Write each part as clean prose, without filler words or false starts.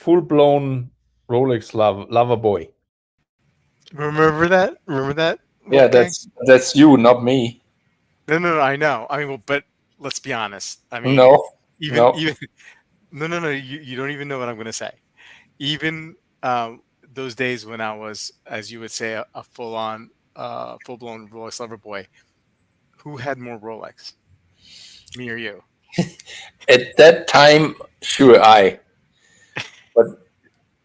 full-blown Rolex lover boy. Remember that? Remember that, Yeah, Wolfgang? that's you, not me. No. I know. I mean, well, but let's be honest. I mean, No, even no. even no. You don't even know what I'm going to say. Even those days when I was, as you would say, a full blown Rolex lover boy, who had more Rolex, me or you? At that time, sure, but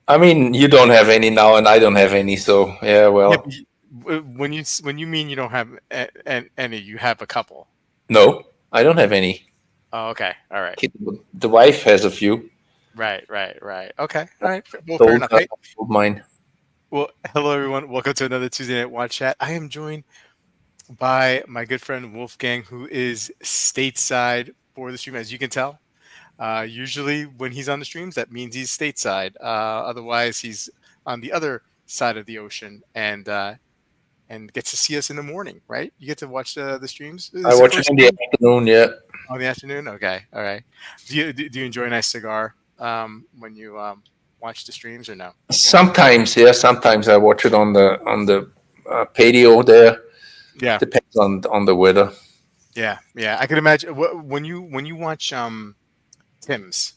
I mean, you don't have any now, and I don't have any. So yeah, Yeah, well, but when you mean you don't have any, you have a couple. no, I don't have any. Oh, okay. All right. The wife has a few. Right. Okay. All right. Well, fair Sold, enough. Hey, sold mine. well, hello everyone. Welcome to another Tuesday Night Watch Chat. I am joined by my good friend Wolfgang, who is stateside for the stream, as you can tell. Usually, when he's on the streams, that means he's stateside. Otherwise, he's on the other side of the ocean and gets to see us in the morning. Right? You get to watch the streams. Is I this your watch it first in the stream? afternoon. Yeah, Oh, in the afternoon. Okay. All right. Do you enjoy a nice cigar when you watch the streams or no? sometimes. Yeah, sometimes I watch it on the patio there. Yeah. Depends on the weather. Yeah. I can imagine when you watch Tim's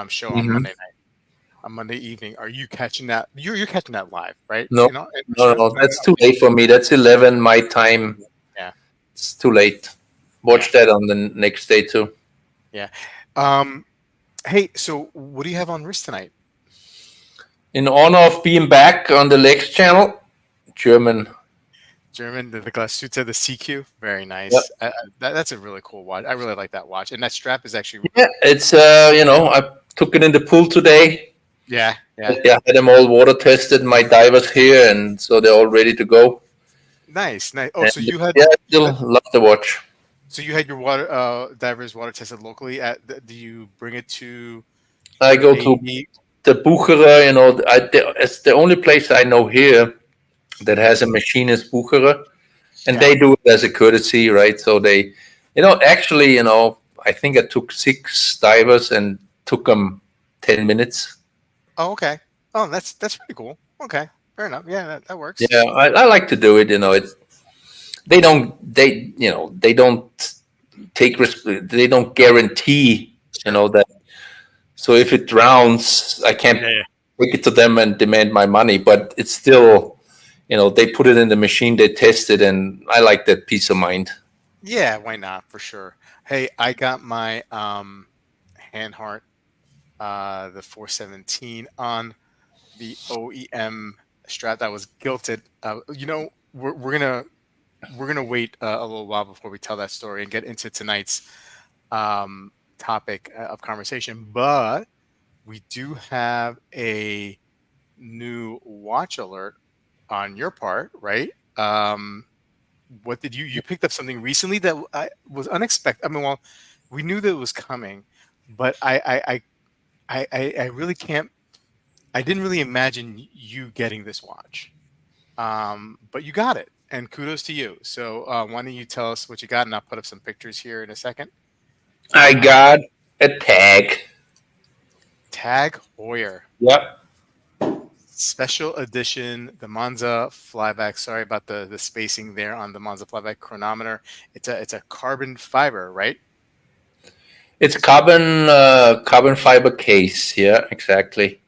show on Hmm. Monday night, on Monday evening. Are you catching that? You're catching that live, right? No, You know, in no, Australia. no. That's too late for me. That's 11 my time. Yeah, It's too late. yeah, Watch that on the next day too. yeah. Um, hey, so what do you have on wrist tonight? In honor of being back on the Lex channel, German. German, the Glashütte, the CQ. Very Yep. nice. That's a really cool watch. I really like that watch, and that strap is actually Yeah, it's I took it in the pool today. yeah. Yeah, I had them all water tested. My divers here, and so they're all ready to go. Nice. Oh, And so you had yeah, I still love the watch. your water divers water tested locally at. Do you bring it to I your go to AD? the Bucherer. It's the only place I know here that has a machine is Bucherer, and Yeah. they do it as a courtesy, right? So they, actually, I think I took 6 divers and took them 10 minutes. Oh, okay. Oh, that's pretty cool. Okay, fair enough. Yeah, that works. Yeah, I like to do it. They don't take risk. They don't guarantee, that. So if it drowns, I can't Yeah. take it to them and demand my money. But it's still, they put it in the machine, they test it, and I like that peace of mind. Yeah, why not? For sure. Hey, I got my Handheart the 417 on the OEM strap that was gilted. We're gonna wait a little while before we tell that story and get into tonight's topic of conversation. But we do have a new watch alert on your part, right? What did you picked up something recently that was unexpected? I mean, well, we knew that it was coming, but I really can't. I didn't really imagine you getting this watch, but you got it, and kudos to you. So why don't you tell us what you got, and I'll put up some pictures here in a second. I got a tag. Tag Heuer. Yep. Special edition, the Monza flyback. Sorry about the spacing there on the Monza flyback chronometer. It's a carbon fiber, right? It's carbon fiber case. Yeah, exactly.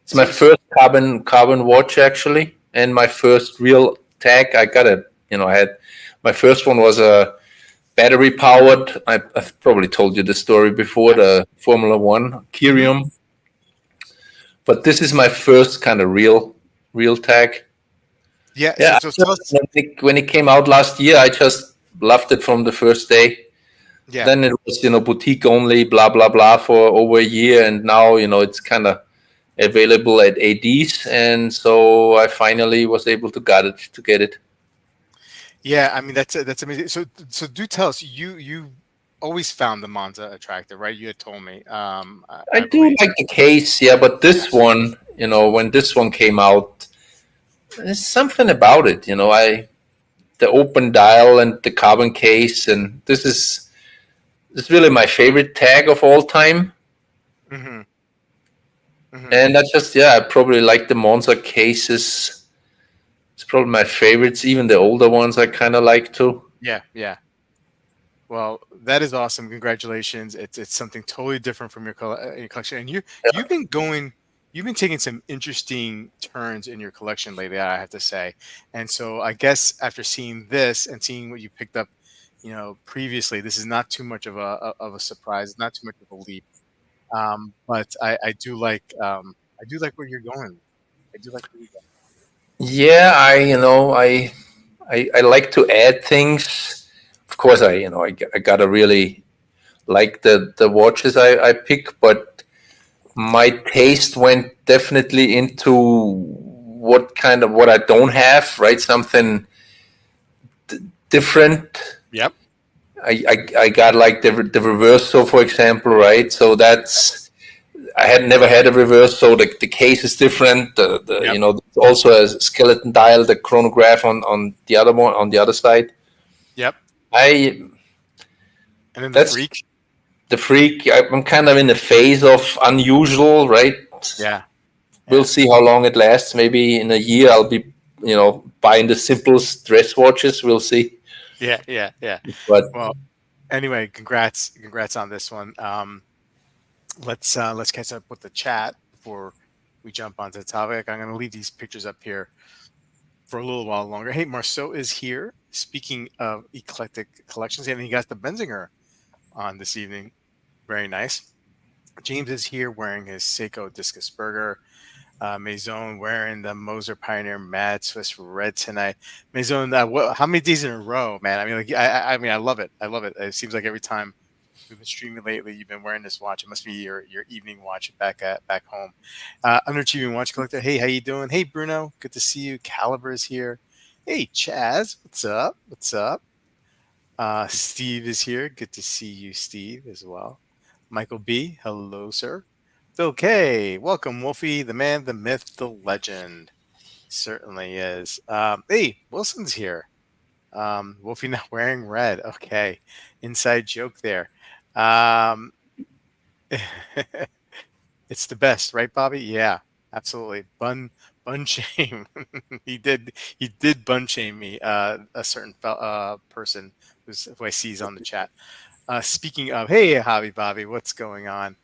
It's my first carbon watch actually, and my first real tag. I got it. I had my first one was a battery powered. I've probably told you the story before, the Formula One Kirium. But this is my first kind of real tag. Yeah. Yeah. So tell us. When it came out last year, I just loved it from the first day. Yeah. Then it was boutique only, blah blah blah, for over a year, and now it's kind of available at ADs, and so I finally was able to get it. Yeah, I mean that's amazing. So do tell us. You always found the Monza attractive, right? You had told me. I do believe. like the case, yeah, but this one, when this one came out, there's something about it, the open dial and the carbon case, and this is really my favorite tag of all time. Mm-hmm. And I probably like the Monza cases. It's probably my favorites. Even the older ones I kind of like too. Yeah, yeah. Well, that is awesome. Congratulations. It's something totally different from your collection, and you've been taking some interesting turns in your collection lately, I have to say. And so I guess after seeing this and seeing what you picked up, previously, this is not too much of a surprise, not too much of a leap. But I do like where you're going. I do like where you're Yeah, I like to add things. Of course, I gotta really like the watches I pick, but my taste went definitely into what I don't have, right? Something different. Yep. I got like the reverso, for example, right? So that's I had never had a reverse, so the case is different. Yep. Also a skeleton dial, the chronograph on the other one on the other side. Yep. I And then the That's freak. the freak. I'm kind of in a phase of unusual, right? Yeah. We'll see how long it lasts. Maybe in a year I'll be, buying the simplest dress watches. We'll see. Yeah. Yeah. Yeah. But Well, anyway, congrats on this one. Let's catch up with the chat before we jump onto the topic. I'm going to leave these pictures up here for a little while longer. Hey, Marceau is here. Speaking of eclectic collections, and he got the Benzinger on this evening. Very nice. James is here wearing his Seiko Discus Burger. Maison wearing the Moser Pioneer Mad Swiss Red tonight. Maison, how many days in a row, man? I mean, like, I mean, I love it. I love it. It seems like every time we've been streaming lately, you've been wearing this watch. It must be your evening watch back home. Underachieving Watch Collector. Hey, how you doing? Hey, Bruno. Good to see you. Caliber is here. Hey, Chaz. What's up? What's up? Steve is here. Good to see you, Steve, as well. Michael B. Hello, sir. Phil K. Welcome, Wolfy, the man, the myth, the legend. Certainly is. Hey, Wilson's here. Wolfie not wearing red. Okay. Inside joke there. Um, it's the best, right, Bobby? Yeah, absolutely. Bun shame. he did bun shame me. A certain person who I sees on the chat. Speaking of, hey, Hobby Bobby, what's going on?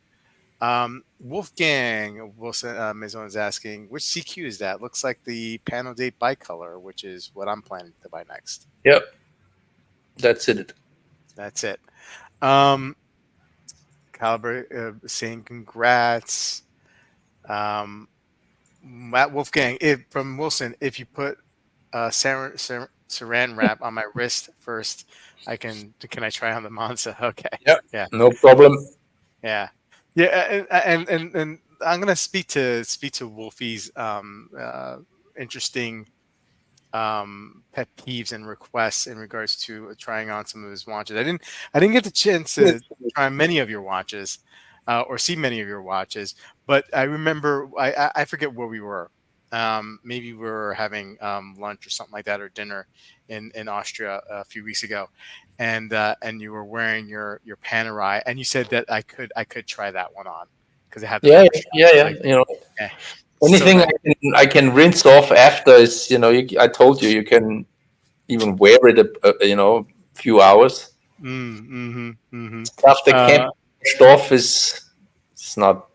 Wolfgang Wilson Maison is asking, which CQ is that? Looks like the panel date bicolor, which is what I'm planning to buy next. yep, that's it. That's it. Caliber saying congrats. Matt Wolfgang, from Wilson, if you put saran wrap on my wrist first, can I try on the Monza? Okay. Yep, Yeah. no problem. Yeah. Yeah. And I'm gonna speak to Wolfie's interesting pet peeves and requests in regards to trying on some of his watches. I didn't get the chance to try many of your watches or see many of your watches, but I remember I forget where we were. Maybe we were having lunch or something like that, or dinner in Austria a few weeks ago, and you were wearing your Panerai, and you said that I could try that one on because it had the Yeah, rubber strap. yeah. Like, eh, so Anything nice. I can rinse off after is, I told you can even wear it a few hours. Stuff that can't be washed off is it's not.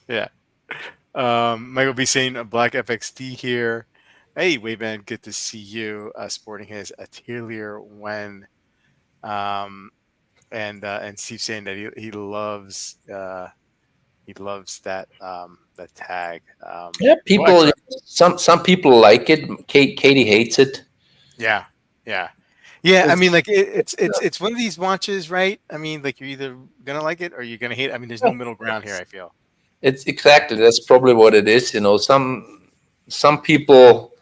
Yeah. Michael B saying a black FXD here. Hey, Wayman, good to see you. Sporting his Atelier when, and Steve saying that he loves that that tag. Yeah, Well, I people. Some people like it. Katie hates it. yeah, yeah, yeah. I It's, mean, like it's one of these watches, right? I mean, like you're either gonna like it or you're gonna hate it. I mean, there's no middle ground here, I feel. it's exactly that's probably what it is. Some people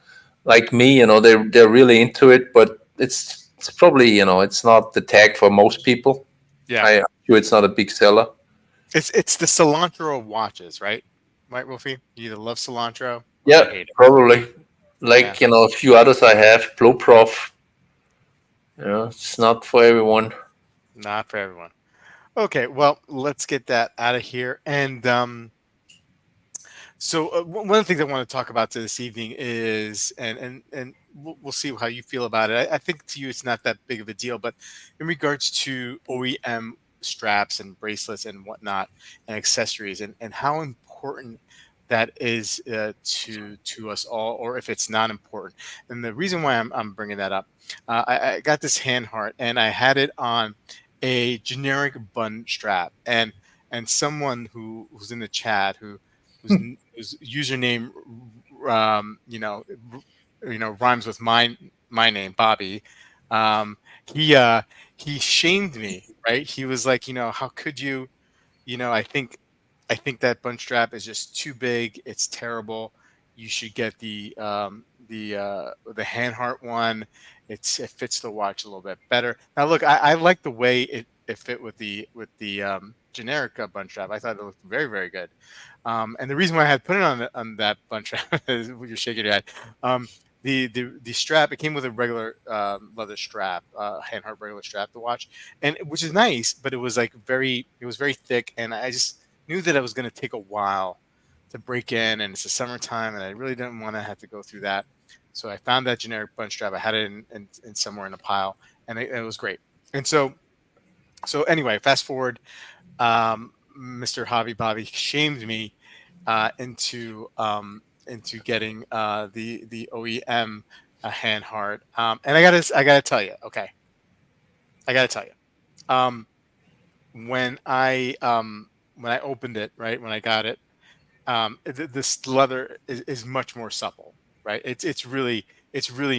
like me, they're really into it, but it's probably it's not the tag for most people. Yeah. I'm sure it's not a big seller. It's the cilantro of watches, right? Right, Wolfie? You either love cilantro or you Yeah, hate it. probably. Yeah, Like a few others I have, Blow Prof. It's not for everyone. not for everyone. Okay, well, let's get that out of here. And So one of the things I want to talk about this evening is, and we'll see how you feel about it. I think to you it's not that big of a deal, but in regards to OEM straps and bracelets and whatnot and accessories, and how important that is to us all, or if it's not important. And the reason why I'm bringing that up, I got this hand heart and I had it on a generic bun strap, and someone who's in the chat whose username rhymes with my name, Bobby. um he uh he shamed me, right? He was like, how could you, I think that bunch strap is just too big. It's terrible. You should get the hand heart one. It fits the watch a little bit better. Now, look, I like the way it fit with the generic bunch strap. I thought it looked very, very good. And the reason why I had put it on that bunch strap is you're shaking your head. Um, the strap, it came with a regular leather strap, hand heart regular strap to watch, and which is nice, but it was like it was very thick, and I just knew that it was going to take a while to break in, and it's the summertime, and I really didn't want to have to go through that. So I found that generic bunch strap. I had it in somewhere in a pile, and it was great. And so anyway, fast forward, Mr. Hobby Bobby shamed me into getting the OEM hand heart, and I gotta tell you, okay, I gotta tell you, um, when I opened it, right, when I got it, this leather is much more supple, right? It's really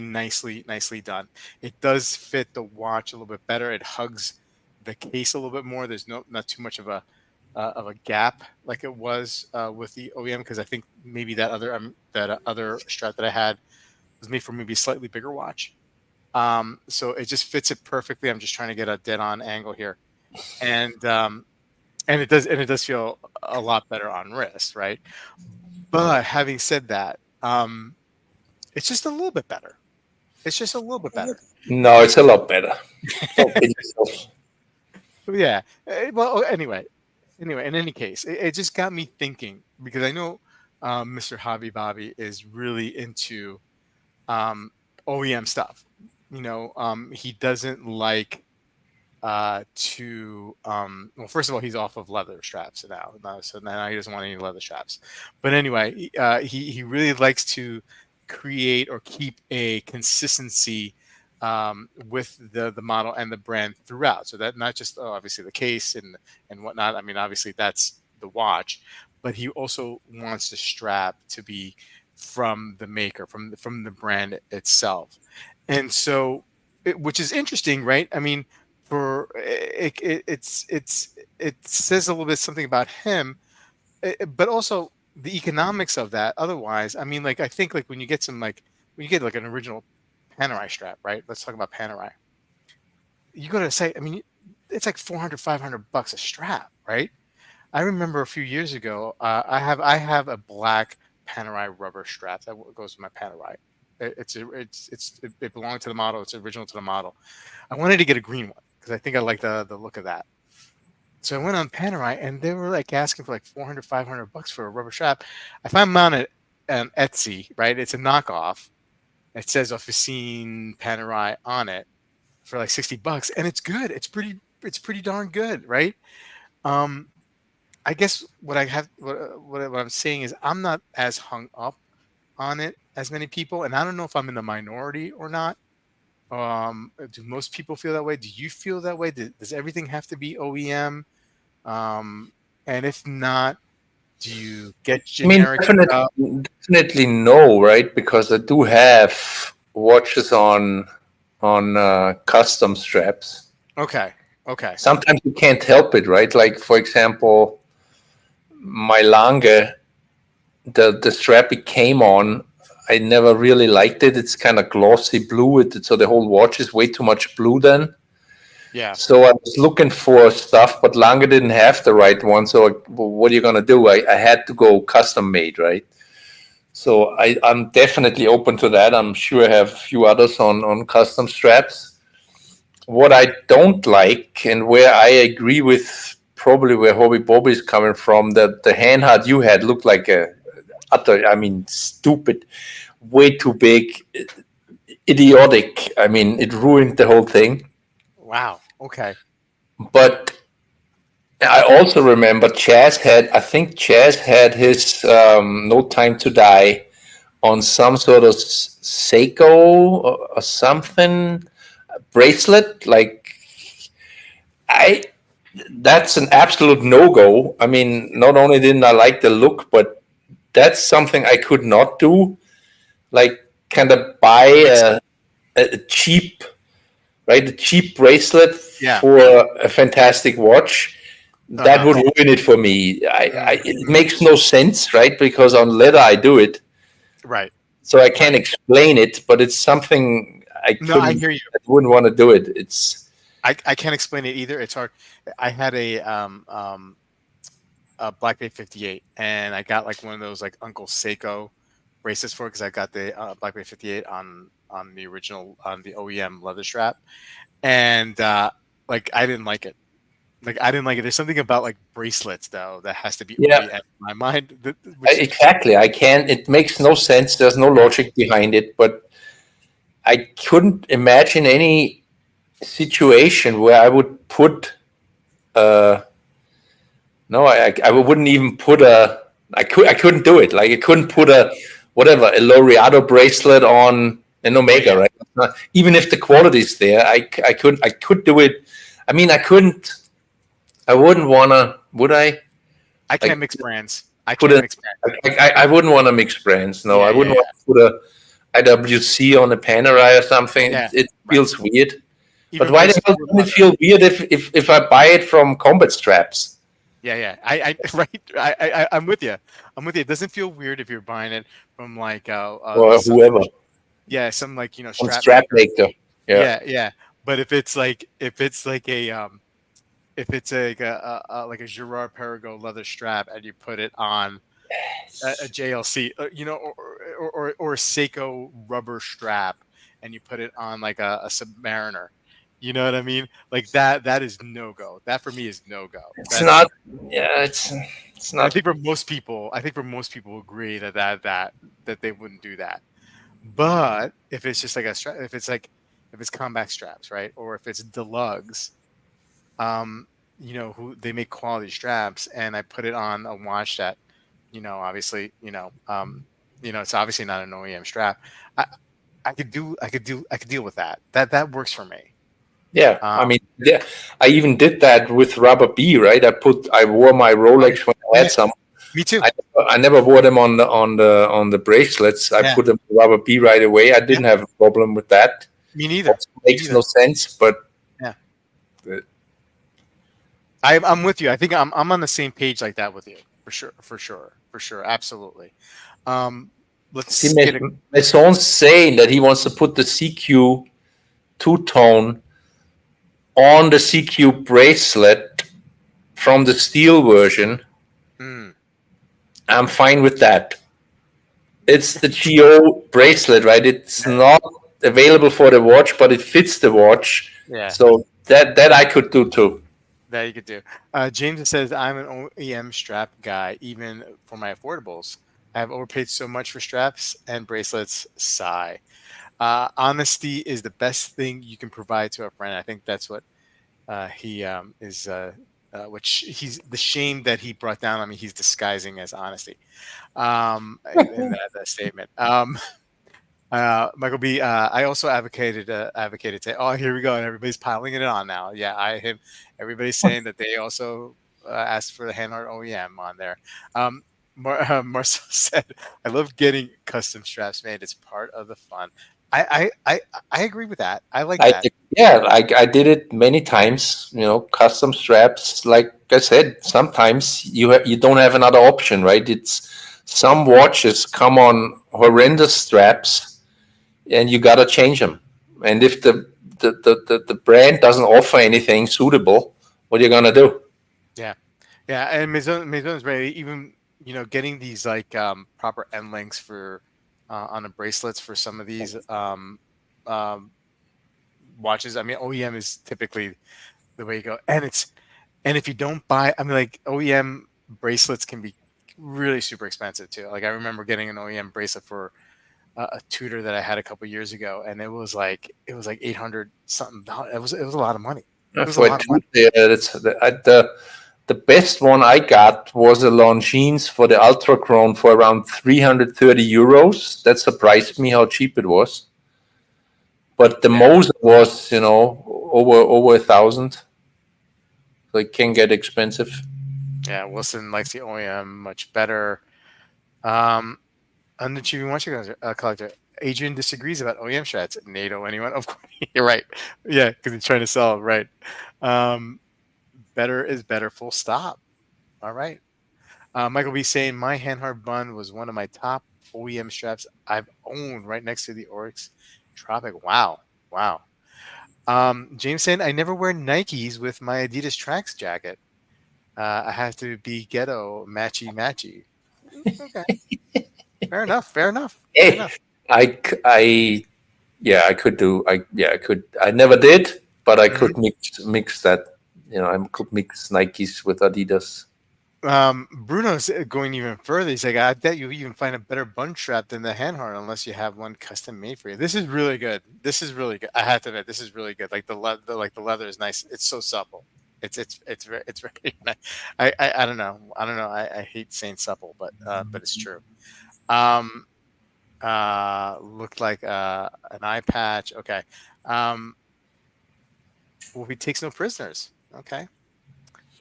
nicely done. It does fit the watch a little bit better. It hugs the case a little bit more. There's not too much of a gap like it was with the OEM, because I think maybe that other strap that I had was made for maybe a slightly bigger watch. So it just fits it perfectly. I'm just trying to get a dead on angle here, and it does feel a lot better on wrist, right? But having said that, it's just a little bit better. It's just a little bit better. No, it's a lot better. Don't kid yourself. Yeah. Well, anyway, in any case, it just got me thinking, because I know Mr. Hobby Bobby is really into um, OEM stuff. He doesn't like to well, first of all, he's off of leather straps now, so now he doesn't want any leather straps. But anyway, he really likes to create or keep a consistency with the model and the brand throughout, so that not just obviously the case and whatnot. I mean, obviously that's the watch, but he also wants the strap to be from the maker, from the brand itself. And so which is interesting, right? I mean, for it says a little bit something about him, but also the economics of that. Otherwise, I mean, like, I think, like, when you get like an original Panerai strap, right? Let's talk about Panerai. You go to say, I mean, it's like 400, $500 a strap, right? I remember a few years ago, I have a black Panerai rubber strap that goes with my Panerai. It belonged to the model. It's original to the model. I wanted to get a green one because I think I like the look of that. So I went on Panerai, and they were like asking for like 400, $500 for a rubber strap. I found them on Etsy, right? It's a knockoff. It says Officine Panerai on it for like $60, and it's good. It's pretty darn good, right? Um, I guess what I'm saying is I'm not as hung up on it as many people, and I don't know if I'm in the minority or not. Do most people feel that way? Do you feel that way? Does everything have to be OEM? Um, and if not, do you get I mean, generic definitely, stuff? definitely no, right? Because I do have watches on custom straps. Okay, okay, Sometimes you can't help it, right? Like, for example, my Lange, the strap it came on, I never really liked it. It's kind of glossy blue, so the whole watch is way too much blue then. yeah, So I was looking for stuff, but Lange didn't have the right one. So what are you gonna do? I had to go custom made, right? So I'm definitely open to that. I'm sure I have a few others on custom straps. What I don't like, and where I agree with probably where Hobby Bobby is coming from, that the hand hard you had looked like utter, I mean, stupid, way too big, idiotic. I mean, it ruined the whole thing. Wow. Okay. But I also remember I think Chaz had his No Time to Die on some sort of Seiko or something bracelet. Like, I, that's an absolute no go. I mean, not only didn't I like the look, but that's something I could not do. Like, kind of buy a cheap, right? A cheap bracelet Yeah. for a fantastic watch. That would ruin it for me. It makes no sense, right? Because on leather I do it, Right. so I can't explain it. But it's something I No, I couldn't. hear you. I wouldn't want to do it. It's I can't explain it either. It's hard. I had a Black Bay 58, and I got like one of those like Uncle Seiko bracelets for it because I got the Black Bay 58 on the original on the OEM leather strap, and like I didn't like it. Like I didn't like it. There's something about like bracelets though that has to be yeah, OEM in my mind. Which exactly. I can't. It makes no sense. There's no logic behind it. But I couldn't imagine any situation where I would put. No, I wouldn't even put a. I couldn't do it. Like I couldn't put a whatever a Laureato bracelet on an Omega, right? Even if the quality is there, I couldn't. I could do it. I mean, I couldn't. I wouldn't wanna. Would I? I can't mix brands. I Put can't a. mix brands. I wouldn't want to mix brands. No, Yeah, I wouldn't want to put a IWC on a Panerai or something. Yeah, It feels weird. But Even why the bracelets hell with doesn't it leather. feel weird if I buy it from Combat Straps? Yeah. I right. I'm with you. I'm with you. It doesn't feel weird if you're buying it from like Or whoever some like on strap strap maker. maker. Yeah. Yeah. But if it's like if it's like a Girard Perregaux leather strap and you put it on a JLC, or a Seiko rubber strap and you put it on like a Submariner. You know what I mean? Like that is no go. That for me is no go. It's not. Yeah, it's I not. think for most people, agree that they wouldn't do that. But if it's just like a strap, if it's combat straps, right, or if it's deluxe, who they make quality straps, and I put it on a watch that, obviously, it's obviously not an OEM strap. I, I could deal with that. That works for me. Yeah, I mean, yeah, I even did that with rubber B, right? I wore my Rolex when I had some. Me too. I never wore them on the bracelets. I put them rubber B right away. I didn't have a problem with that. Me neither. It makes no sense, but yeah. I'm with you. I think I'm on the same page like that with you for sure, absolutely. Let's see. get My son's saying that he wants to put the CQ two-tone on the CQ bracelet from the steel version. I'm fine with that. It's the GO bracelet, right? It's not available for the watch, but it fits the watch. Yeah. So that I could do too. That you could do. James says, I'm an OEM strap guy, even for my affordables. I have overpaid so much for straps and bracelets. Sigh. Honesty is the best thing you can provide to a friend. I think that's what he is. Which he's the shame that he brought down on me. He's disguising as honesty in that statement. Michael B. I also advocated to. Oh, here we go, and everybody's piling it on now. Yeah, everybody's saying that they also asked for the hand art OEM on there. Marceau said, "I love getting custom straps made. It's part of the fun." I agree with that. I like that. I did it many times. Custom straps. Like I said, sometimes you don't have another option, right? It's some watches come on horrendous straps, and you gotta change them. And if the brand doesn't offer anything suitable, what are you gonna do? Yeah, and Maison is ready. Even getting these like proper end lengths for on the bracelets for some of these watches. I mean, OEM is typically the way you go, and if you don't buy, I mean, like OEM bracelets can be really super expensive too. Like I remember getting an OEM bracelet for a tutor that I had a couple years ago, and it was like 800 something. It was a lot of money. It was a For a lot of two, money. yeah, that's the best one I got was a Longines for the Ultra Crown for around 330 euros. That surprised me how cheap it was. But the Yeah, Moser was, over 1,000. So it can get expensive. yeah. Wilson likes the OEM much better. Um, Unachieving watch collector. Adrian disagrees about OEM strats. NATO, anyone? Of course, you're right. Yeah, because he's trying to sell, right? Um, Better is better. Full stop. All right. Michael B saying my Handhard bun was one of my top OEM straps I've owned, right next to the Oryx Tropic. Wow, wow. James saying I never wear Nikes with my Adidas Tracks jacket. I have to be ghetto matchy matchy. Okay, fair enough. Fair enough. Fair Hey, enough. I yeah, I could do. I could. I never did, but I Mhm. could mix that. I could mix Nikes with Adidas. Bruno's going even further. He's like, I bet you even find a better bun strap than the Handhard unless you have one custom made for you. This is really good. This is really good. I have to admit, this is really good. Like the leather is nice. It's so supple. It's very nice. I don't know. I hate saying supple, but it's true. Um, Looked like an eye patch. Okay. Um, Wolfy takes no prisoners. Okay.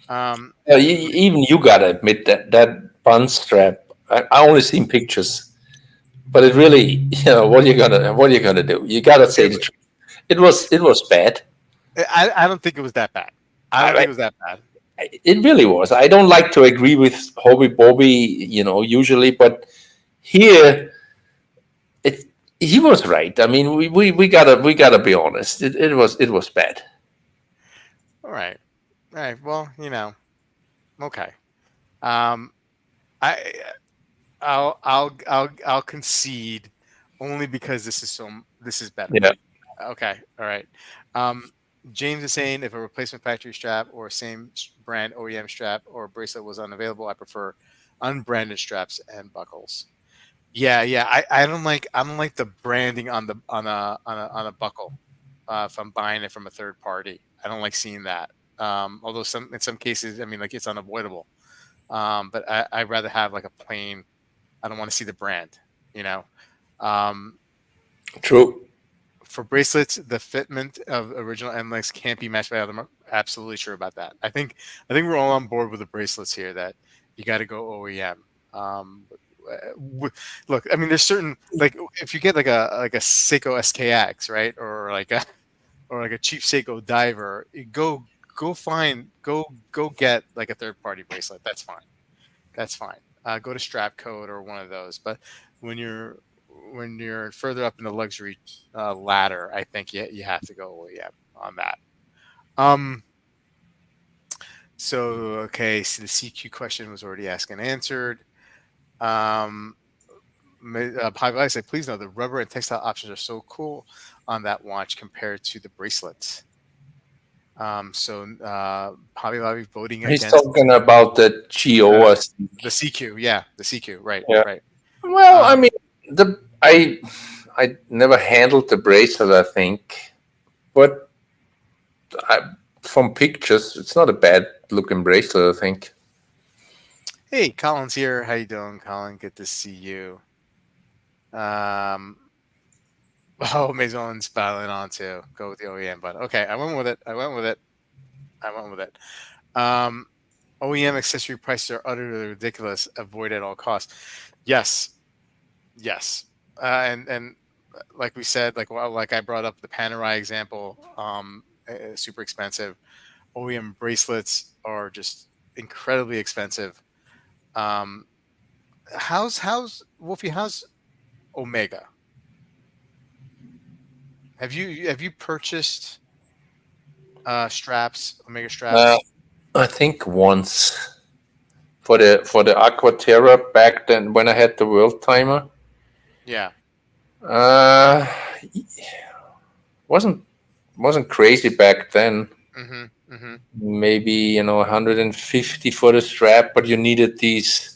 Um, Even you gotta admit that bun strap. I only seen pictures, but it really, what are you gonna do? You gotta say it, the truth. It was bad. I don't think it was that bad. I don't think I, it was that bad. it really was. I don't like to agree with Hobby Bobby, usually, but here it he was right. I mean, we gotta be honest. It was bad. All right. All right. Well, okay. Um, I I'll concede only because this is better. Yeah, Okay. All right. Um, James is saying if a replacement factory strap or same brand OEM strap or bracelet was unavailable, I prefer unbranded straps and buckles. Yeah, yeah. I don't like the branding on a buckle. If I'm buying it from a third party, I don't like seeing that. Although in some cases, I mean, like it's unavoidable. But I'd rather have like a plain. I don't want to see the brand. You know. Um, true. for bracelets, the fitment of original MLX can't be matched by other. Absolutely sure about that. I think we're all on board with the bracelets here. That you got to go OEM. Look, I mean, there's certain like if you get like a Seiko SKX, right, or like a cheap Seiko diver, go get like a third party bracelet. That's fine. That's fine. Go to Strapcode or one of those. But when you're when you're further up in the luxury ladder, I think you have to go OEM on that. Um. So okay, so the CQ question was already asked and answered. Um. I say, please know the rubber and textile options are so cool on that watch compared to the bracelets. So Hobby Lobby voting He's against talking about the uh, GO. the CQ. Yeah, the CQ. Right, Yeah. right. Well, I Um, mean, the I never handled the bracelet, I think, but from pictures, it's not a bad looking bracelet, I think. Hey, Colin's here. How you doing, Colin? Good to see you. Um, oh, Maison's battling on too. Go with the OEM, but okay, I went with it. I went with it. I went with it. Um, OEM accessory prices are utterly ridiculous. Avoid at all costs. Yes, yes, and like we said, like I brought up the Panerai example. Super expensive. OEM bracelets are just incredibly expensive. Um, how's Wolfie? How's Omega? Have you purchased straps, Omega Uh, straps? I think once for the Aquaterra back then when I had the World Timer, Yeah. uh, wasn't wasn't crazy back then. Mm-hmm. Mm-hmm. Maybe 150 for the strap, but you needed these.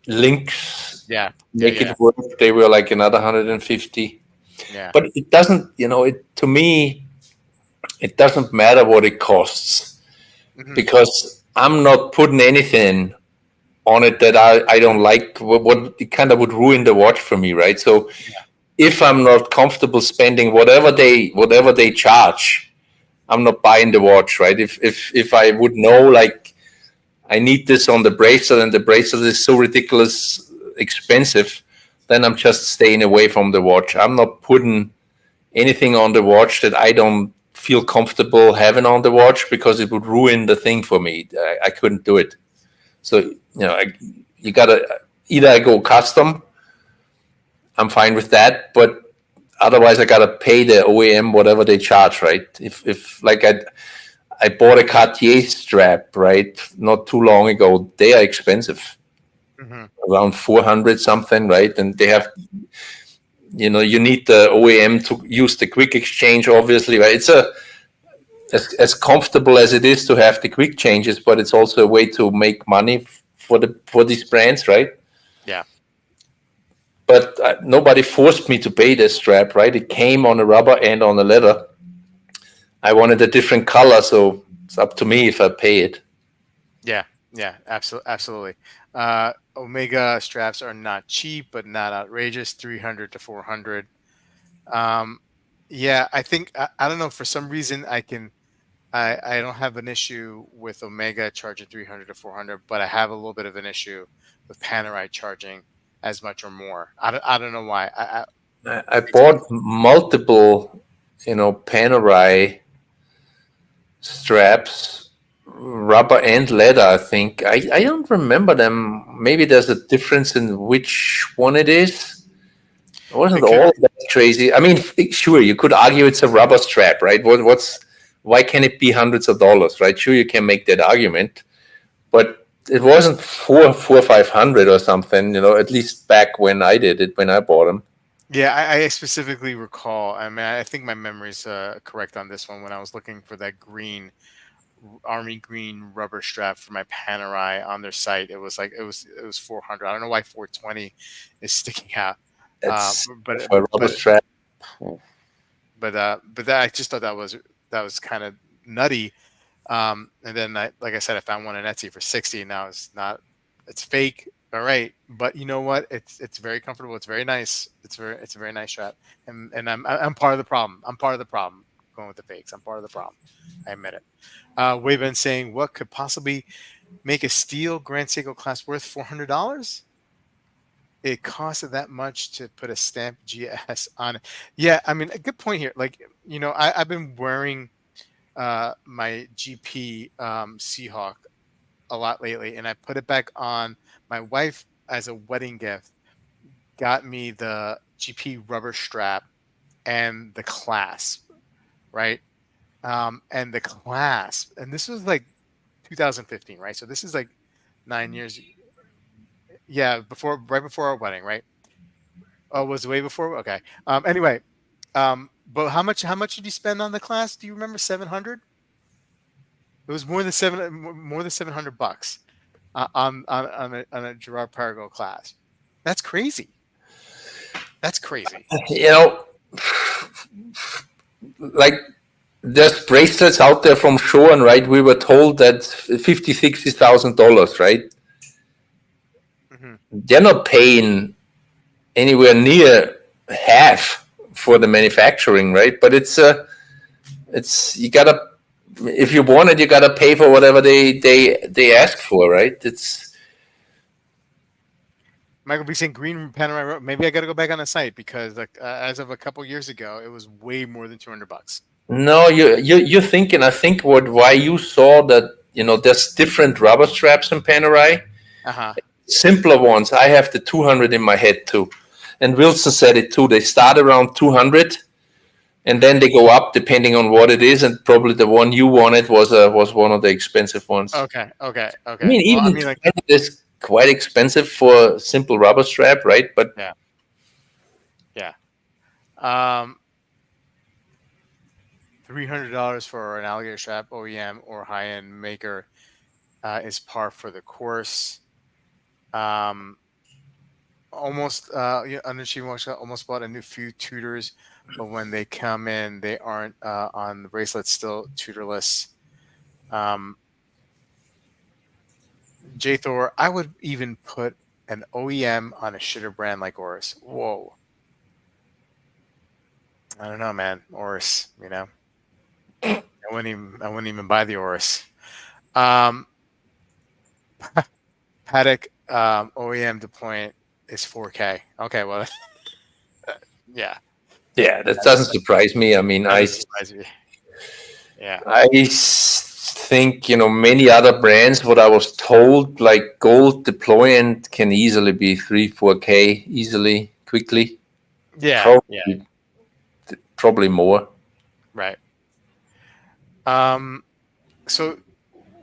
links Yeah. make it work. They were like another 150. Yeah. But it doesn't, to me, it doesn't matter what it costs because I'm not putting anything on it that I don't like. What it kind of would ruin the watch for me, right? So if I'm not comfortable spending whatever they charge, I'm not buying the watch, right? If I would know, like, I need this on the bracelet and the bracelet is so ridiculous expensive, then I'm just staying away from the watch. I'm not putting anything on the watch that I don't feel comfortable having on the watch because it would ruin the thing for me. I couldn't do it. So, you gotta either I go custom, I'm fine with that, but otherwise I gotta pay the OEM whatever they charge, right? If like I bought a Cartier strap, right, not too long ago. They are expensive, around 400 something, right? And they have, you need the OEM to use the quick exchange, obviously, right? It's as comfortable as it is to have the quick changes, but it's also a way to make money for these brands, right? Yeah. But nobody forced me to pay this strap, right? It came on a rubber and on a leather. I wanted a different color, so it's up to me if I pay it. Yeah. Absolutely. Omega straps are not cheap, but not outrageous. 300 to 400. Yeah, I think I don't know. For some reason, I don't have an issue with Omega charging 300 to 400, but I have a little bit of an issue with Panerai charging as much or more. I don't know why. I bought multiple, Panerai straps, rubber and leather. I think I don't remember them. Maybe there's a difference in which one it is. It wasn't all that crazy. I mean, sure, you could argue it's a rubber strap, right? Why can it be hundreds of dollars, right? Sure, you can make that argument, but it wasn't 500 or something, at least back when I did it, when I bought them. Yeah, I specifically recall. I mean, I think my memory's correct on this one. When I was looking for that army green rubber strap for my Panerai on their site, it was like it was 400. I don't know why 420 is sticking out. It's But for a rubber strap. but I just thought that was kind of nutty. And then like I said, I found one on Etsy for 60. Now it's fake. All right, but you know what? It's very comfortable. It's very nice. It's a very nice strap. And I'm part of the problem. I'm part of the problem going with the fakes. I'm part of the problem. I admit it. Wayben saying, what could possibly make a steel Grand Seiko class worth $400? It costed that much to put a stamp GS on it. Yeah, I mean, a good point here. Like, I've been wearing my GP Seahawk a lot lately, and I put it back on. My wife, as a wedding gift, got me the GP rubber strap and the clasp, right? And the clasp, and this was like 2015, right? So this is like 9 years. Yeah, right before our wedding, right? Oh, was it way before? Okay. Anyway, but how much did you spend on the class? Do you remember? 700? It was more than 700 bucks on a Gerard Parago class. That's crazy. That's crazy. Like, there's bracelets out there from Showan, right? We were told that $50,000-$60,000, right? They're not paying anywhere near half for the manufacturing, right? But it's you gotta, if you want it, you gotta pay for whatever they ask for, right? It's Michael B saying green Panorama. Maybe I got to go back on the site because, like, as of a couple years ago, it was way more than 200 bucks. no, you're thinking. I think why you saw that, there's different rubber straps in Panerai. Simpler ones. I have the 200 in my head too, and Wilson said it too. They start around 200, and then they go up depending on what it is. And probably the one you wanted was one of the expensive ones. Okay. I mean, even like, it is quite expensive for a simple rubber strap, right? But yeah. $300 for an alligator strap OEM or high end maker is par for the course. almost underachieving watch almost bought a new few tutors, but when they come in, they aren't on the bracelets. Still tutorless. J Thor, I would even put an OEM on a shitter brand like Oris. Whoa. I don't know, man. Oris, I wouldn't even buy the Oris. Um, Paddock OEM deployment is 4K. Okay, well, yeah, Yeah, that doesn't surprise me. I mean, that doesn't surprise me. Yeah, think many other brands. What I was told, like gold deployment can easily be 3-4K easily, quickly. yeah, Probably more. right. So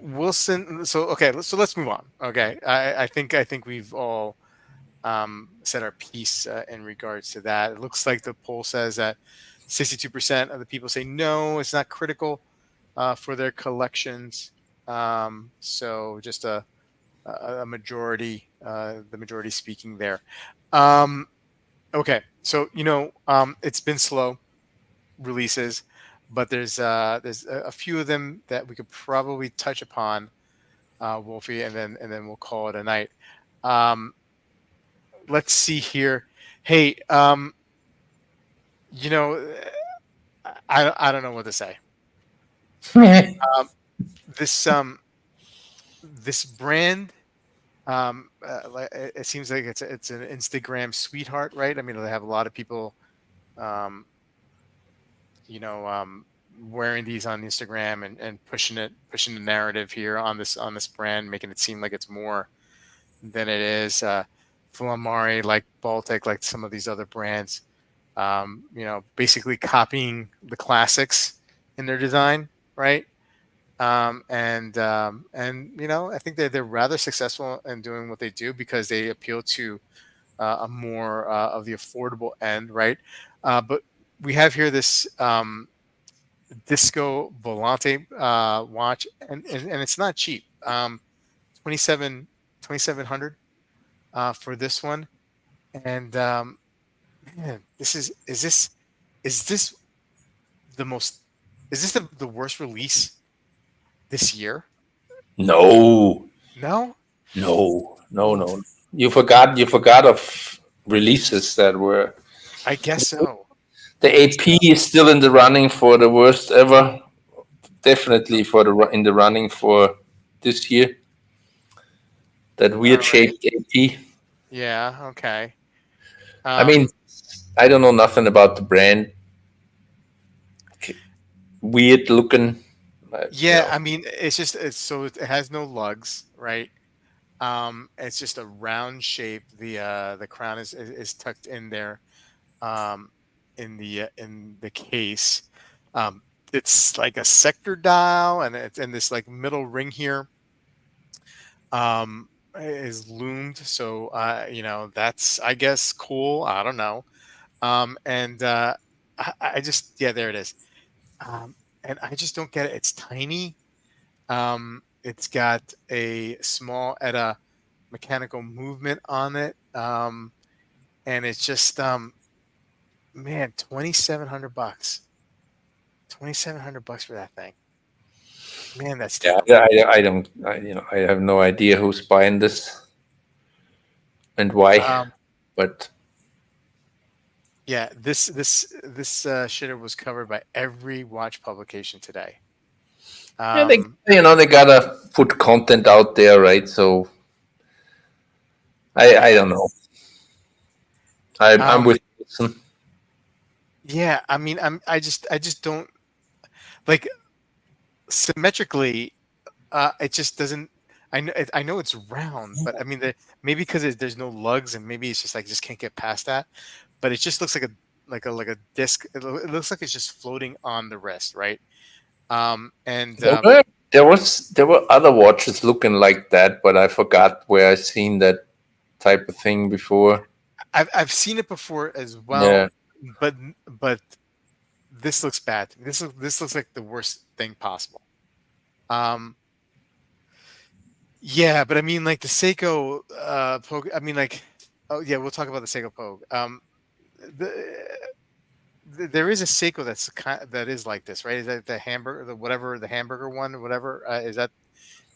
Wilson. So okay, so let's move on. Okay, I think we've all said our piece in regards to that. It looks like the poll says that 62% of the people say no, it's not critical for their collections. So just a majority, the majority speaking there. Okay, so it's been slow releases, but there's a few of them that we could probably touch upon, Wolfie, and then we'll call it a night. Um, let's see here. Hey, you know, I don't know what to say. Um, this this brand, it seems like it's an Instagram sweetheart, right? I mean, they have a lot of people, um, wearing these on Instagram and pushing the narrative here on this brand, making it seem like it's more than it is. Flamari, like Baltic, like some of these other brands, basically copying the classics in their design, right? I think they're rather successful in doing what they do because they appeal to a more of the affordable end, right? But we have here this Disco Volante watch, and it's not cheap. 27 2700 for this one, and man, is this the most is this the worst release this year? No, No. no. You forgot of releases that were. I guess so. The AP is still in the running for the worst ever. Definitely in the running for this year. That All weird right. shaped AP. Yeah. Okay. I mean, I don't know nothing about the brand. Weird looking. Yeah. I mean, it has no lugs, right? It's just a round shape. The crown is tucked in there, um, in the case. Um, it's like a sector dial, and it's in this like middle ring here. Is loomed, so that's, I guess, cool. I don't know. And I just, yeah, there it is. And I just don't get it. It's tiny. It's got a small ETA mechanical movement on it. And it's just, man, $2,700. $2,700 for that thing. Man, that's Yeah, terrible. I don't. I have no idea who's buying this and why. But Yeah, this shitter was covered by every watch publication today. yeah, they gotta put content out there, right? So I don't know. I'm with Wilson. Yeah, I mean, I just don't like symmetrically. It just doesn't. I know it's round, but I mean, maybe because there's no lugs, and maybe it's just like just can't get past that. But it just looks like a disc. It looks like it's just floating on the wrist, right? And There were other watches looking like that, but I forgot where I seen that type of thing before. I've seen it before as well, Yeah. but this looks bad. This looks like the worst thing possible. Um, yeah, but I mean, like the Seiko, I mean, like Oh yeah, we'll talk about the Seiko Pogue. There is a Seiko that is like this, right? Is that the hamburger, the hamburger one, whatever? Is that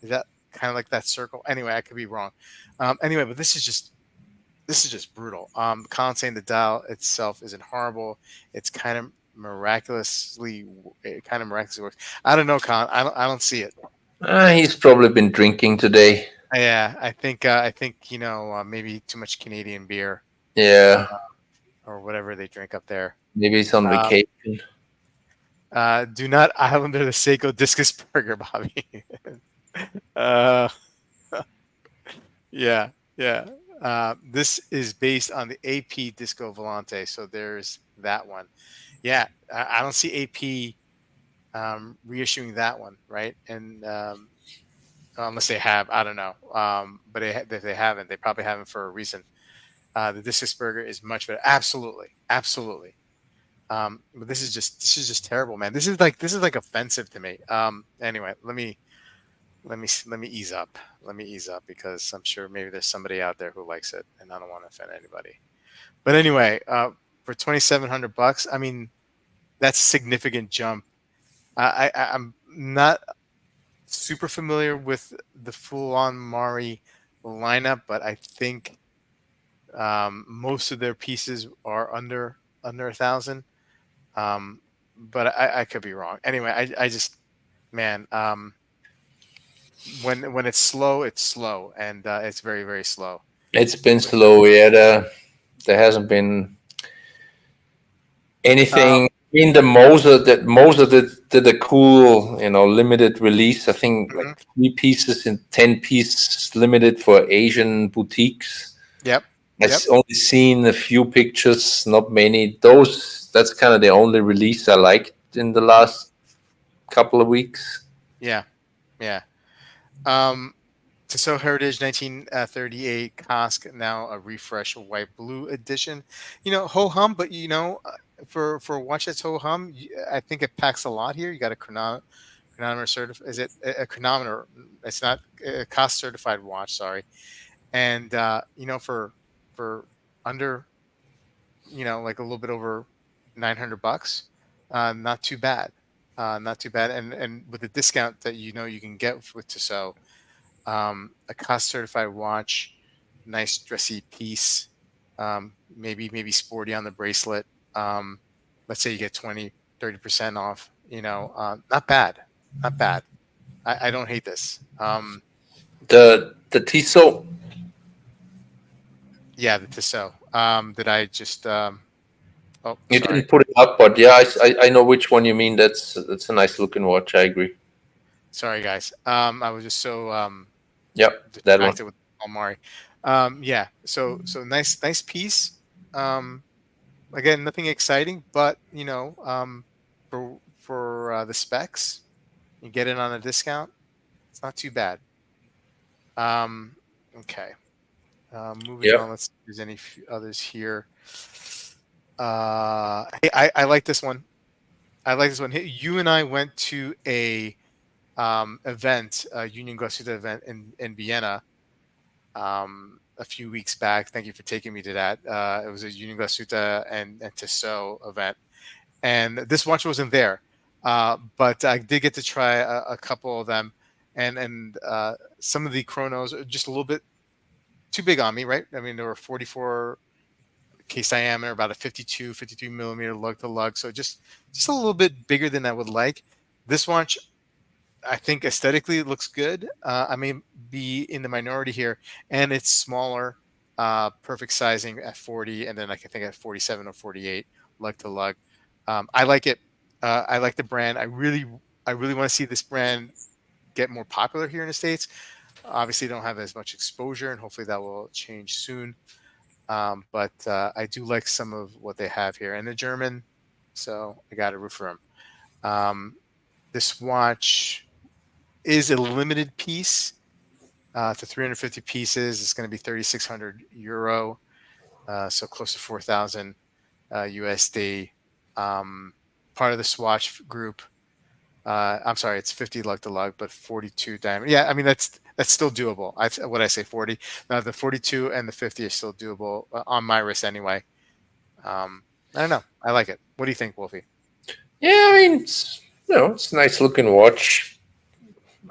kind of like that circle? Anyway, I could be wrong. Anyway, but this is just brutal. Colin saying the dial itself isn't horrible. It's it kind of miraculously works. I don't know, Colin. I don't see it. He's probably been drinking today. Yeah, I think maybe too much Canadian beer. Yeah. Or whatever they drink up there. Maybe he's on vacation. Do not Islander the Seiko Discus Burger, Bobby. Yeah. This is based on the AP Disco Volante, so there's that one. Yeah, I don't see AP reissuing that one, right? And unless they have, I don't know. But if they haven't, they probably haven't for a reason. The Discus Burger is much better. Absolutely. But this is just terrible, man. This is like offensive to me. Anyway, let me ease up. Let me ease up because I'm sure maybe there's somebody out there who likes it, and I don't want to offend anybody. But anyway, for $2,700, I mean, that's a significant jump. I'm not super familiar with the full-on Mari lineup, but I think most of their pieces are under 1,000. But I could be wrong. Anyway, I just, man, when it's slow, and it's very, very slow. It's been slow. Yeah, there hasn't been anything. In the Moser did a cool, limited release. I think like 3 pieces in 10 piece limited for Asian boutiques. Yep. I've only seen a few pictures, not many. That's kind of the only release I liked in the last couple of weeks. Yeah. Tissot Heritage 1938 Casque, now a refresh white blue edition. Ho hum, but for a watch that's ho hum, I think it packs a lot here. You got a chronometer certified. Is it a chronometer? It's not a Casque certified watch. Sorry, and for under, like a little bit over $900, not too bad. Not too bad, and with the discount that you can get with Tissot. A cost certified watch, nice dressy piece, maybe sporty on the bracelet. Let's say you get 20-30% off, not bad. I don't hate this. The Tissot. Yeah, the Tissot. Did I just, you didn't put it up, but yeah, I know which one you mean. That's a nice looking watch. I agree. Sorry guys. I was just so, yep, that one. With Almari. Yeah. So nice piece. Again, nothing exciting, but for the specs, you get it on a discount. It's not too bad. Okay. Moving on. Let's see if there's any others here. Hey, I like this one. Hey, you and I went to a event, a Union Glashütte event in Vienna a few weeks back. Thank you for taking me to that. It was a Union Glashütte and Tissot event, and this watch wasn't there, but I did get to try a couple of them, and some of the chronos are just a little bit too big on me, right? I mean, there were 44 case diameter, about a 53 millimeter lug to lug, so just a little bit bigger than I would like. This watch, I think aesthetically it looks good. I may be in the minority here, and it's smaller, perfect sizing at 40, and then I think at 47 or 48 lug to lug. I like it. I like the brand. I really want to see this brand get more popular here in the States. Obviously, don't have as much exposure, and hopefully that will change soon. But I do like some of what they have here, and the German, so I got to root for them. This watch is a limited piece to 350 pieces. It's going to be 3,600 euro, so close to 4,000 USD. Part of the Swatch group. I'm sorry, it's 50 lug to lug, but 42 diameter. Yeah, I mean that's still doable. What I say 40. Now the 42 and the 50 are still doable on my wrist anyway. I don't know. I like it. What do you think, Wolfie? Yeah, I mean, it's a nice looking watch.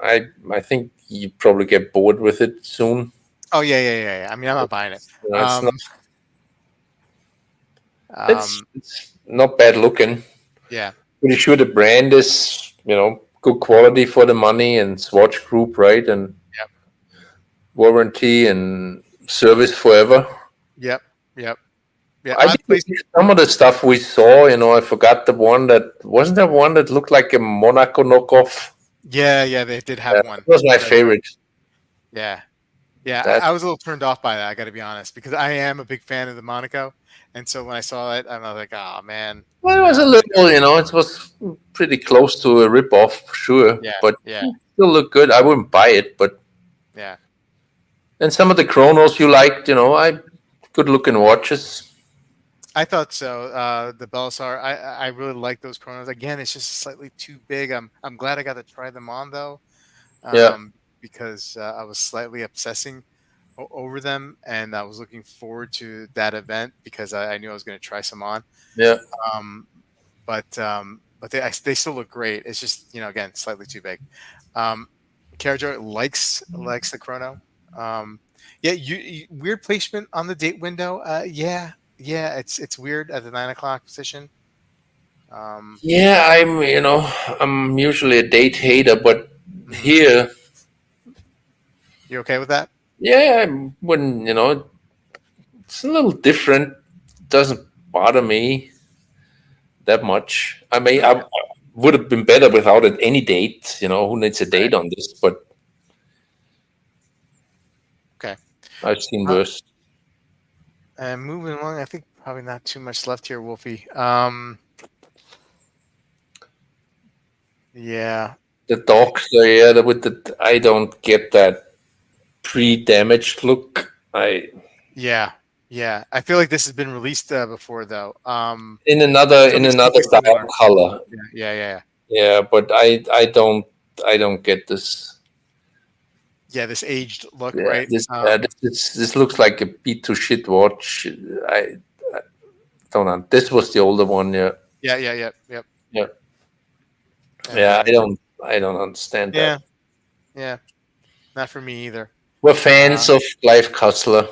I think you probably get bored with it soon. Oh yeah. I mean, I'm not buying it. It's not. Um, It's not bad looking. yeah. Pretty sure the brand is good quality for the money, and Swatch Group, right? And Yep. warranty and service forever. Yep. Yeah. I think some of the stuff we saw, I forgot the one that wasn't there one that looked like a Monaco knockoff. Yeah, they did have one. That was my favorite. Yeah. I was a little turned off by that. I got to be honest, because I am a big fan of the Monaco, and so when I saw it, I was like, "Oh man." Well, it was a little, it was pretty close to a rip-off for sure. Yeah, but yeah. it still looked good. I wouldn't buy it, but yeah. And some of the chronos you liked, I good-looking watches. I thought so. The Belisar, I really like those chronos. Again, it's just slightly too big. I'm glad I got to try them on though. Because I was slightly obsessing over them, and I was looking forward to that event because I knew I was going to try some on. Yeah. But they still look great. It's just again slightly too big. Carajo likes the chrono. You weird placement on the date window. Yeah, it's weird at the 9 o'clock position. I'm usually a date hater, but here. You okay with that? Yeah, I wouldn't, it's a little different. It doesn't bother me that much. I mean, I would have been better without it any date. Who needs a date on this? But okay, I've seen worse. And moving along, I think probably not too much left here, Wolfie. Yeah. The dogs are, I don't get that pre-damaged look. Yeah. I feel like this has been released before though. In another style color. Yeah. Yeah, but I don't get this. Yeah, this aged look, right? This looks like a B2 shit watch. I don't know. This was the older one, yeah. Yeah. Yeah, I don't understand that. Yeah. Not for me either. We're fans of Clive Cussler,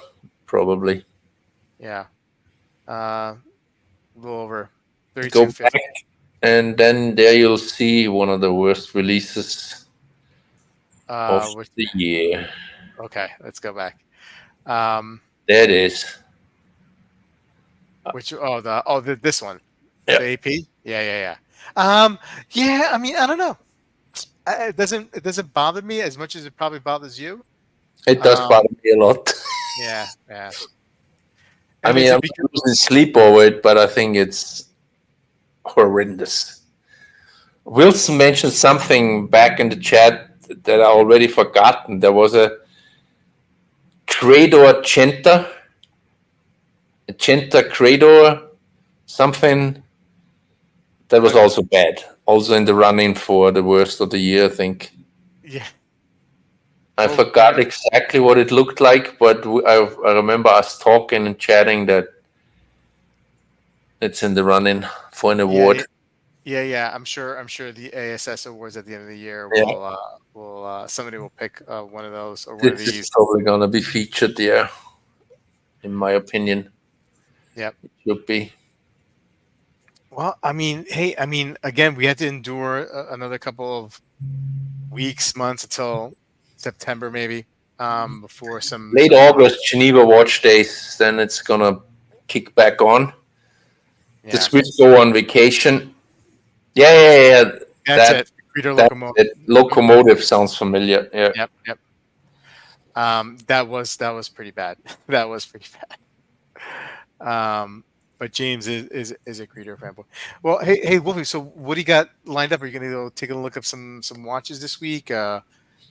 probably. Yeah. A little over 32.50. Go back, and then there you'll see one of the worst releases of the year. Okay, let's go back. There it is. Which this one, yeah. the AP. Yeah. Yeah. I mean, I don't know. It doesn't bother me as much as it probably bothers you. It does bother me a lot. Yeah. I mean, I'm losing sleep over it, but I think it's horrendous. Wilson mentioned something back in the chat that I already forgotten. There was a Crador Centa Crador, something that was also bad. Also in the running for the worst of the year, I think. Yeah. I forgot exactly what it looked like, but I remember us talking and chatting that it's in the running for an award. Yeah. I'm sure the ASS awards at the end of the year will somebody will pick one of those or one of these. This is probably going to be featured, yeah. In my opinion. Yep. It should be. Well, I mean, again, we had to endure another couple of weeks, months until September, maybe, before some late August Geneva Watch Days. Then it's gonna kick back on. Yeah. The Swiss go on vacation. Yeah. That's it. Locomotive. Locomotive sounds familiar. Yeah. Yep. That was pretty bad. That was pretty bad. But James is a Creator fanboy. Well, hey, Wolfie. So what do you got lined up? Are you going to go take a look at some watches this week?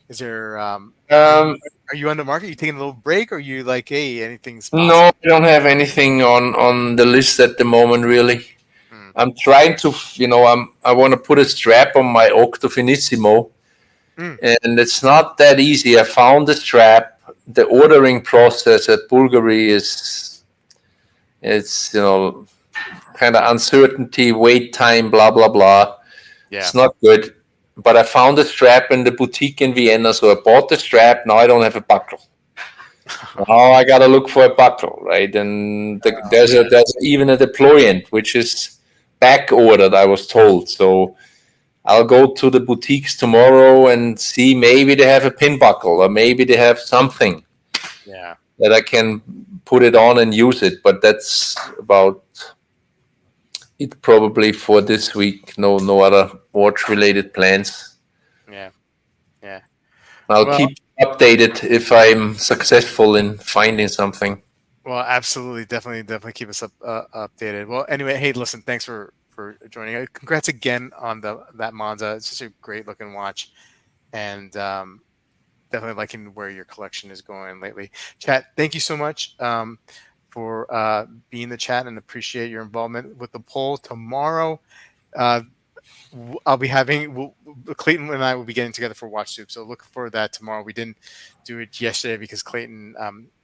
Is there? Are you on the market? Are you taking a little break? Or are you like, hey, anything's possible? No, I don't have anything on the list at the moment, really. I'm trying to, I want to put a strap on my Octo Finissimo, and it's not that easy. I found the strap. The ordering process at Bulgari it's kind of uncertainty, wait time, blah blah blah. Yeah. It's not good. But I found a strap in the boutique in Vienna, so I bought the strap. Now I don't have a buckle. Now I gotta look for a buckle, right? And there's even a deployant which is back ordered, I was told. So I'll go to the boutiques tomorrow and see, maybe they have a pin buckle, or maybe they have something that I can put it on and use it. But that's about it probably for this week. No other watch related plans. Yeah. I'll keep updated if I'm successful in finding something. Well, absolutely, definitely keep us updated. Well, anyway, hey, listen, thanks for joining. Congrats again on that Monza. It's just a great looking watch, and definitely liking where your collection is going lately. Chat, thank you so much for being in the chat, and appreciate your involvement with the poll tomorrow. I'll be having Clayton and I will be getting together for Watch Soup, so look for that tomorrow. We didn't do it yesterday because Clayton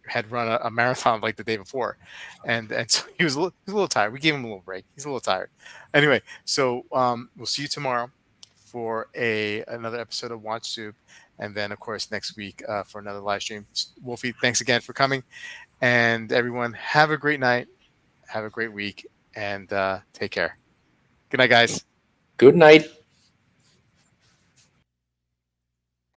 had run a marathon like the day before, and so he was a little tired. We gave him a little break. He's a little tired. Anyway, so we'll see you tomorrow for another episode of Watch Soup, and then of course next week for another live stream. Wolfy, thanks again for coming, and everyone have a great night, have a great week, and take care. Good night, guys. Good night.